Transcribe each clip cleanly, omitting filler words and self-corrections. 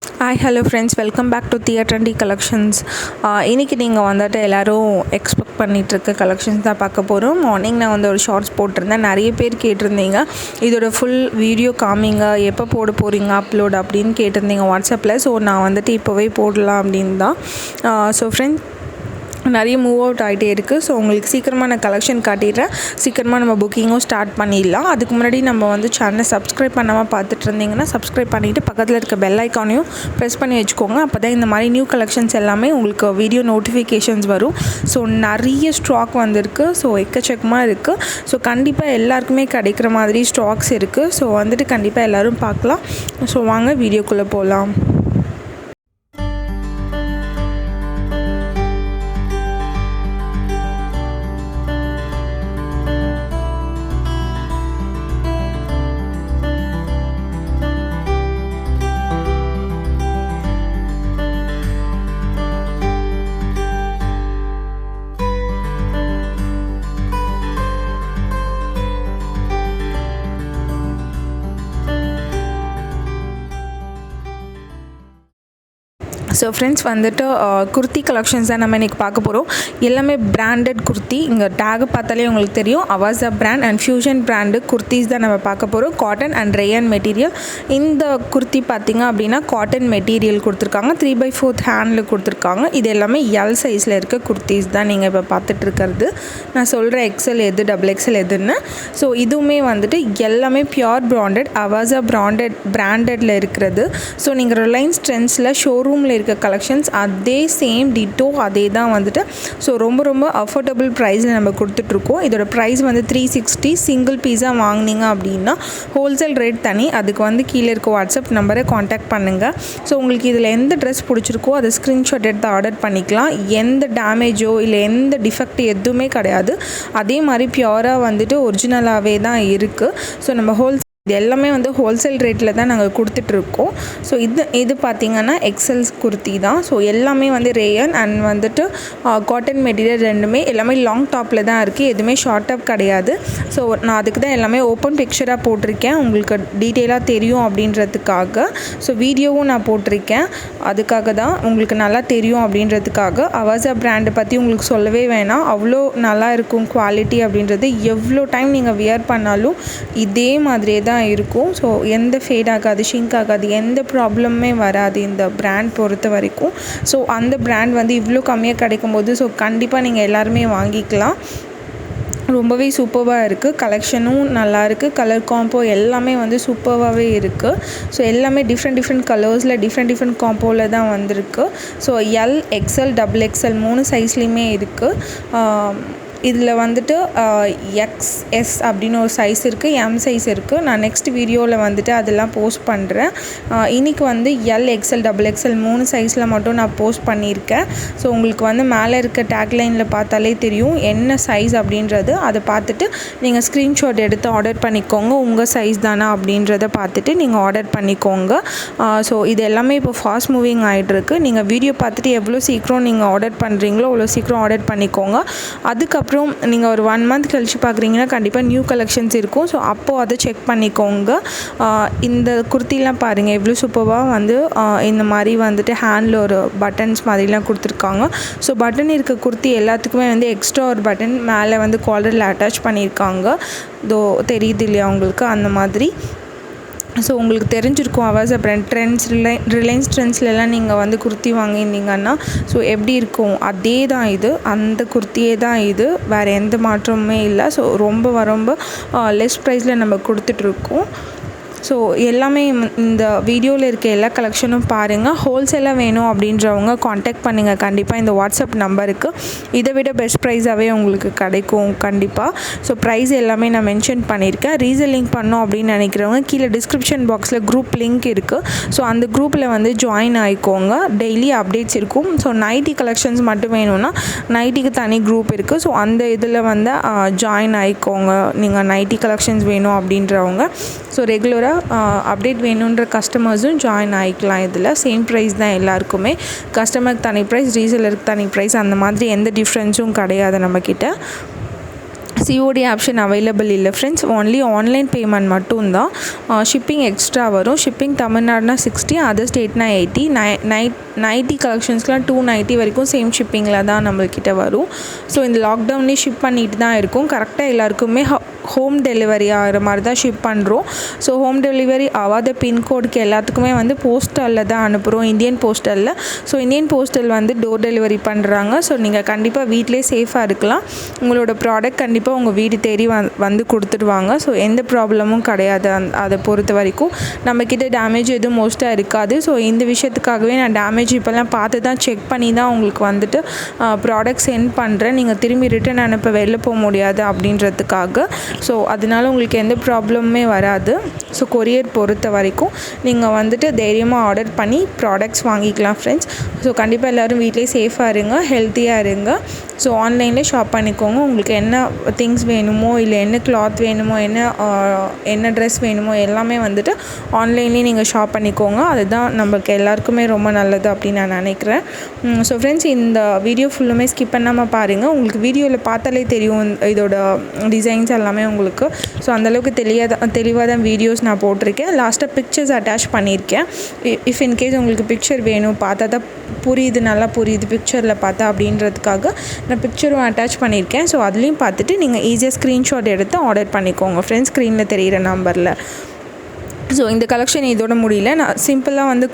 Hi, hello friends, welcome back to Theatre Trendy Collections. இன்னைக்கு நீங்கள் வந்துட்டு எல்லோரும் எக்ஸ்பெக்ட் பண்ணிகிட்ருக்க கலெக்ஷன்ஸ் தான் பார்க்க போகிறோம். மார்னிங் நான் வந்து ஒரு ஷார்ட்ஸ் போட்டிருந்தேன், நிறைய பேர் கேட்டிருந்தீங்க இதோட ஃபுல் வீடியோ காமிங்க, எப்போ போட போகிறீங்க அப்லோட் அப்படின்னு கேட்டிருந்தீங்க வாட்ஸ்அப்பில். ஸோ நான் வந்துட்டு இப்போவே போடலாம் அப்படின்னு தான். ஸோ ஃப்ரெண்ட்ஸ், நிறைய மூவ் அவுட் ஆகிட்டே இருக்குது. ஸோ உங்களுக்கு சீக்கிரமாக நான் கலெக்ஷன் காட்டிடுறேன், சீக்கிரமாக நம்ம புக்கிங்கும் ஸ்டார்ட் பண்ணிடலாம். அதுக்கு முன்னாடி நம்ம வந்து சேனலை சப்ஸ்கிரைப் பண்ணாமல் பார்த்துட்டு இருந்தீங்கன்னா சப்ஸ்கிரைப் பண்ணிவிட்டு பக்கத்தில் இருக்க பெல் ஐக்கானையும் ப்ரெஸ் பண்ணி வச்சுக்கோங்க. அப்போ தான் இந்த மாதிரி நியூ கலெக்ஷன்ஸ் எல்லாமே உங்களுக்கு வீடியோ நோட்டிஃபிகேஷன்ஸ் வரும். ஸோ நிறைய ஸ்டாக் வந்திருக்கு, ஸோ எக்கச்சக்கமாக இருக்குது. ஸோ கண்டிப்பாக எல்லாருக்குமே கிடைக்கிற மாதிரி ஸ்டாக்ஸ் இருக்குது. ஸோ வந்துட்டு கண்டிப்பாக எல்லோரும் பார்க்கலாம். ஸோ வாங்க வீடியோக்குள்ளே போகலாம். ஸோ ஃப்ரெண்ட்ஸ், வந்துட்டு குர்த்தி கலெக்ஷன்ஸ் தான் நம்ம இன்றைக்கி பார்க்க போகிறோம். எல்லாமே பிராண்டட் குர்த்தி. இங்கே டேக் பார்த்தாலே உங்களுக்கு தெரியும், Avaasa brand and fusion brand kurtis தான் நம்ம பார்க்க போகிறோம். Cotton and Ryan material. இந்த குர்த்தி பார்த்திங்க அப்படின்னா காட்டன் மெட்டீரியல் கொடுத்துருக்காங்க, 3/4 ஹேண்டில் கொடுத்துருக்காங்க. இது எல்லாமே எல் சைஸில் இருக்க குர்த்திஸ் தான் நீங்கள் இப்போ பார்த்துட்டு இருக்கிறது. நான் சொல்கிறேன் எக்ஸல் எது, XXL எதுன்னு. ஸோ இதுவுமே வந்துட்டு எல்லாமே பியோர் பிராண்டட், அவாசா பிராண்டடில் இருக்கிறது. ஸோ நீங்கள் ரிலையன்ஸ் ட்ரெண்ட்ஸில் ஷோரூமில் இருக்க கலெக்ஷன்ஸ் அதே சேம் டிட்டோ அதே தான் வந்துட்டு. ஸோ ரொம்ப அஃபோர்டபுள் ப்ரைஸில் நம்ம கொடுத்துட்ருக்கோம். இதோட ப்ரைஸ் வந்து 360. சிங்கிள் பீஸாக வாங்கினீங்க அப்படின்னா ஹோல்சேல் ரேட் தனி. அதுக்கு வந்து கீழே இருக்க வாட்ஸ்அப் நம்பரை காண்டாக்ட் பண்ணுங்கள். ஸோ உங்களுக்கு இதில் எந்த ட்ரெஸ் பிடிச்சிருக்கோ அதை ஸ்க்ரீன்ஷாட் எடுத்து ஆர்டர் பண்ணிக்கலாம். எந்த டேமேஜோ இல்லை எந்த டிஃபெக்ட் எதுவுமே கிடையாது. அதே மாதிரி பியூராக வந்துட்டு ஒரிஜினலாகவே தான் இருக்குது. ஸோ நம்ம இது எல்லாமே வந்து ஹோல்சேல் ரேட்டில் தான் நாங்கள் கொடுத்துட்ருக்கோம். ஸோ இது பார்த்திங்கன்னா எக்ஸல்ஸ் குர்த்தி தான். ஸோ எல்லாமே வந்து ரேயன் அண்ட் வந்துட்டு காட்டன் மெட்டீரியல் ரெண்டுமே எல்லாமே லாங் டாப்பில் தான் இருக்குது, எதுவுமே ஷார்ட் டாப் கிடையாது. ஸோ நான் அதுக்கு தான் எல்லாமே ஓப்பன் பிக்சராக போட்டிருக்கேன், உங்களுக்கு டீட்டெயிலாக தெரியும் அப்படின்றதுக்காக. ஸோ வீடியோவும் நான் போட்டிருக்கேன், அதுக்காக தான் உங்களுக்கு நல்லா தெரியும் அப்படின்றதுக்காக. அவாசா பிராண்டை பற்றி உங்களுக்கு சொல்லவே வேணாம், அவ்வளோ நல்லா இருக்கும் குவாலிட்டி அப்படின்றது. எவ்வளோ டைம் நீங்கள் வியர் பண்ணாலும் இதே மாதிரியே தான் இருக்கும். ஸோ எந்த ஃபேட் ஆகாது, ஷிங்க் ஆகாது, எந்த ப்ராப்ளமே வராது இந்த பிராண்ட் பொறுத்த வரைக்கும். ஸோ அந்த பிராண்ட் வந்து இவ்வளோ கம்மியாக கிடைக்கும் போது ஸோ கண்டிப்பாக நீங்கள் எல்லாருமே வாங்கிக்கலாம். ரொம்பவே சூப்பராக இருக்குது, கலெக்ஷனும் நல்லாயிருக்கு, கலர் காம்போ எல்லாமே வந்து சூப்பராகவே இருக்குது. ஸோ எல்லாமே டிஃப்ரெண்ட் கலர்ஸில் டிஃப்ரெண்ட் காம்போவில் தான் வந்திருக்கு. ஸோ எல், XL, XXL 3 சைஸ்லேயுமே இருக்குது. இதில் வந்துட்டு XS அப்படின்னு ஒரு சைஸ் இருக்குது, M சைஸ் இருக்குது. நான் நெக்ஸ்ட் வீடியோவில் வந்துட்டு அதெல்லாம் போஸ்ட் பண்ணுறேன். இன்றைக்கி வந்து எல், XL, XXL 3 சைஸில் மட்டும் நான் போஸ்ட் பண்ணியிருக்கேன். ஸோ உங்களுக்கு வந்து மேலே இருக்க டேக்லைனில் பார்த்தாலே தெரியும் என்ன சைஸ் அப்படின்றது. அதை பார்த்துட்டு நீங்கள் ஸ்க்ரீன்ஷாட் எடுத்து ஆர்டர் பண்ணிக்கோங்க, உங்கள் சைஸ் தானா அப்படின்றத பார்த்துட்டு நீங்கள் ஆர்டர் பண்ணிக்கோங்க. ஸோ இது எல்லாமே இப்போ ஃபாஸ்ட் மூவிங் ஆகிட்டுருக்கு. நீங்கள் வீடியோ பார்த்துட்டு எவ்வளோ சீக்கிரம் நீங்கள் ஆர்டர் பண்ணுறீங்களோ அவ்வளோ சீக்கிரம் ஆர்டர் பண்ணிக்கோங்க. அதுக்கப்புறம் நீங்கள் ஒரு 1 மந்த் கழிச்சு பார்க்குறீங்கன்னா கண்டிப்பாக நியூ கலெக்ஷன்ஸ் இருக்கும். ஸோ அப்போது அதை செக் பண்ணிக்கோங்க. இந்த குர்த்திலாம் பாருங்கள் எவ்வளோ சூப்பராக வந்து இந்த மாதிரி வந்துட்டு ஹேண்டில் ஒரு பட்டன்ஸ் மாதிரிலாம் கொடுத்துருக்காங்க. ஸோ பட்டன் இருக்க குர்த்தி எல்லாத்துக்குமே வந்து எக்ஸ்ட்ரா ஒரு பட்டன் மேலே வந்து காலரில் அட்டாச் பண்ணியிருக்காங்க. தெரியுது இல்லையா உங்களுக்கு, அந்த மாதிரி. ஸோ உங்களுக்கு தெரிஞ்சிருக்கும் அவாசா பிராண்ட் ரிலையன்ஸ் ட்ரெண்ட்ஸ்லாம் நீங்கள் வந்து குர்த்தி வாங்கியிருந்தீங்கன்னா ஸோ எப்படி இருக்கும் அதே தான் இது, அந்த குர்த்தியே தான் இது, வேறு எந்த மாற்றமுமே இல்லை. ஸோ ரொம்ப லெஸ் ப்ரைஸில் நம்ம கொடுத்துட்ருக்கோம். ஸோ எல்லாமே இந்த வீடியோவில் இருக்க எல்லா கலெக்ஷனும் பாருங்கள். ஹோல்சேலாக வேணும் அப்படின்றவங்க காண்டாக்ட் பண்ணுங்கள் கண்டிப்பாக இந்த வாட்ஸ்அப் நம்பருக்கு. இதை விட பெஸ்ட் ப்ரைஸாகவே உங்களுக்கு கிடைக்கும் கண்டிப்பாக. ஸோ ப்ரைஸ் எல்லாமே நான் மென்ஷன் பண்ணியிருக்கேன். ரீசெல்லிங் பண்ணோம் அப்படின்னு நினைக்கிறவங்க கீழே டிஸ்கிரிப்ஷன் பாக்ஸில் குரூப் லிங்க் இருக்குது. ஸோ அந்த குரூப்பில் வந்து ஜாயின் ஆகிக்கோங்க, டெய்லி அப்டேட்ஸ் இருக்கும். ஸோ நைட்டி கலெக்ஷன்ஸ் மட்டும் வேணும்னா நைட்டிக்கு தனி குரூப் இருக்குது. ஸோ அந்த இதில் வந்து ஜாயின் ஆகிக்கோங்க நீங்கள் நைட்டி கலெக்ஷன்ஸ் வேணும் அப்படின்றவங்க. ஸோ ரெகுலராக அப்டேட் வேணுன்ற கஸ்டமர்ஸும் ஜாயின் ஆகிக்கலாம். இதில் சேம் ப்ரைஸ் தான் எல்லாருக்குமே, கஸ்டமருக்கு தனி ப்ரைஸ், ரீசேலருக்கு தனி ப்ரைஸ், அந்த மாதிரி எந்த டிஃப்ரென்ஸும் கிடையாது நம்மக்கிட்ட. COD ஆப்ஷன் அவைலபிள் இல்லை ஃப்ரெண்ட்ஸ். ஒன்லி ஆன்லைன் பேமெண்ட் மட்டும்தான். ஷிப்பிங் எக்ஸ்ட்ரா வரும். ஷிப்பிங் தமிழ்நாடுனா 60, அதர் ஸ்டேட்னா 80. நைட்டி கலெக்ஷன்ஸ்லாம் 290 வரைக்கும் சேம் ஷிப்பிங்கில் தான் நம்மள்கிட்ட வரும். ஸோ இந்த லாக்டவுன்லேயே ஷிப் பண்ணிட்டு தான் இருக்கும். கரெக்டாக எல்லாருக்குமே ஹோம் டெலிவரி ஆகிற மாதிரி தான் ஷிப் பண்ணுறோம். ஸோ ஹோம் டெலிவரி ஆகாத பின்கோடுக்கு எல்லாத்துக்குமே வந்து போஸ்டலில் தான் அனுப்புகிறோம், இந்தியன் போஸ்டலில். ஸோ இந்தியன் போஸ்டல் வந்து டோர் டெலிவரி பண்ணுறாங்க. ஸோ நீங்கள் கண்டிப்பாக வீட்டிலே சேஃபாக இருக்கலாம். உங்களோட ப்ராடக்ட் கண்டிப்பாக உங்கள் வீடு தேடி வந்து கொடுத்துடுவாங்க. ஸோ எந்த ப்ராப்ளமும் கிடையாது. அதை பொறுத்த வரைக்கும் நம்மக்கிட்ட டேமேஜ் எதுவும் மோஸ்ட்டாக இருக்காது. ஸோ இந்த விஷயத்துக்காகவே நான் டேமேஜ் இப்போல்லாம் பார்த்து தான் செக் பண்ணி தான் உங்களுக்கு வந்துட்டு ப்ராடக்ட் சென்ட் பண்ணுறேன். நீங்கள் திரும்பி ரிட்டன் அனுப்ப வெளில போக முடியாது அப்படின்றதுக்காக. ஸோ அதனால் உங்களுக்கு எந்த ப்ராப்ளமுமே வராது. ஸோ கொரியர் பொறுத்த வரைக்கும் நீங்கள் வந்துட்டு தைரியமாக ஆர்டர் பண்ணி ப்ராடக்ட்ஸ் வாங்கிக்கலாம் ஃப்ரெண்ட்ஸ். ஸோ கண்டிப்பாக எல்லோரும் வீட்டிலே சேஃபாக இருங்க, ஹெல்த்தியாக இருங்க. ஸோ ஆன்லைனில் ஷாப் பண்ணிக்கோங்க. உங்களுக்கு என்ன திங்ஸ் வேணுமோ, இல்லை என்ன கிளாத் வேணுமோ, என்ன ட்ரெஸ் வேணுமோ எல்லாமே வந்துட்டு ஆன்லைன்லேயே நீங்கள் ஷாப் பண்ணிக்கோங்க. அதுதான் நம்மளுக்கு எல்லாருக்குமே ரொம்ப நல்லது அப்படின்னு நான் நினைக்கிறேன். ஸோ ஃப்ரெண்ட்ஸ், இந்த வீடியோ ஃபுல்லுமே ஸ்கிப் பண்ணாமல் பாருங்கள். உங்களுக்கு வீடியோவில் பார்த்தாலே தெரியும் இதோட டிசைன்ஸ் எல்லாமே உங்களுக்கு. ஸோ அந்தளவுக்கு தெளிவாக தான் வீடியோஸ் நான் போட்டிருக்கேன். லாஸ்ட்டாக பிக்சர்ஸ் அட்டாச் பண்ணியிருக்கேன். இஃப் இன்கேஸ் உங்களுக்கு பிக்சர் வேணும், பார்த்தா தான் புரியுது, நல்லா புரியுது பிக்சரில் பார்த்தா அப்படின்றதுக்காக நான் பிக்சரும் அட்டாச் பண்ணியிருக்கேன். ஸோ அதுலேயும் பார்த்துட்டு நீங்கள் ஈஸியாக ஸ்க்ரீன்ஷாட் எடுத்து ஆர்டர் பண்ணிக்கோங்க ஃப்ரெண்ட்ஸ், ஸ்க்ரீனில் தெரிகிற நம்பரில். ஸோ இந்த கலெக்ஷன் இதோட முடியல. நான் சிம்பிளாக வந்து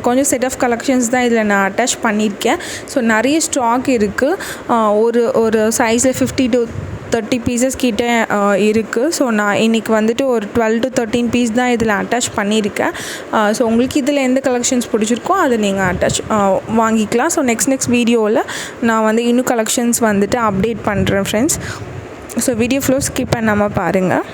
கொஞ்சம் செட் ஆஃப் கலெக்ஷன்ஸ் தான் இதில் நான் அட்டாச் பண்ணியிருக்கேன். ஸோ நிறைய ஸ்டாக் இருக்குது. ஒரு சைஸில் 50 to 30 பீசஸ் கிட்டே இருக்குது. ஸோ நான் இன்றைக்கி வந்துட்டு ஒரு 12 to 13 பீஸ் தான் இதில் அட்டாச் பண்ணியிருக்கேன். ஸோ உங்களுக்கு இதில் எந்த கலெக்ஷன்ஸ் பிடிச்சிருக்கோ அதை நீங்கள் வாங்கிக்கலாம். ஸோ நெக்ஸ்ட் வீடியோவில் நான் வந்து இன்னும் கலெக்ஷன்ஸ் வந்துட்டு அப்டேட் பண்ணுறேன் ஃப்ரெண்ட்ஸ். ஸோ வீடியோ ஃபுல்லாக ஸ்கிப் பண்ணாமல் பாருங்கள்.